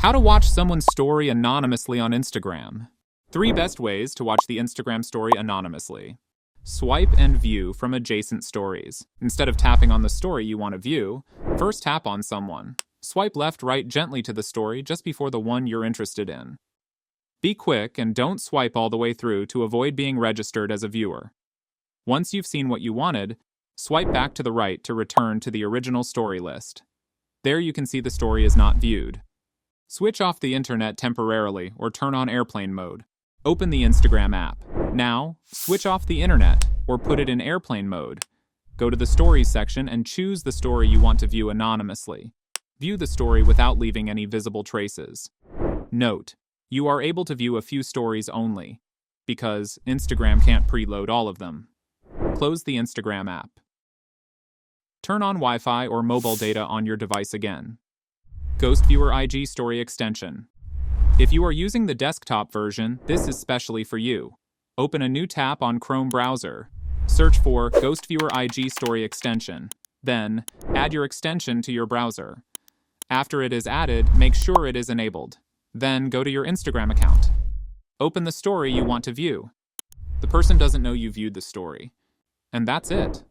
How to watch someone's story anonymously on Instagram. 3 best ways to watch the Instagram story anonymously. Swipe and view from adjacent stories. Instead of tapping on the story you want to view, first tap on someone. Swipe left-right gently to the story just before the one you're interested in. Be quick and don't swipe all the way through to avoid being registered as a viewer. Once you've seen what you wanted, swipe back to the right to return to the original story list. There you can see the story is not viewed. Switch off the internet temporarily or turn on airplane mode. Open the Instagram app. Now, switch off the internet or put it in airplane mode. Go to the Stories section and choose the story you want to view anonymously. View the story without leaving any visible traces. Note: you are able to view a few stories only, because Instagram can't preload all of them. Close the Instagram app. Turn on Wi-Fi or mobile data on your device again. Ghost Viewer IG Story Extension. If you are using the desktop version, this is specially for you. Open a new tab on Chrome browser. Search for Ghost Viewer IG Story Extension. Then, add your extension to your browser. After it is added, make sure it is enabled. Then go to your Instagram account. Open the story you want to view. The person doesn't know you viewed the story. And that's it.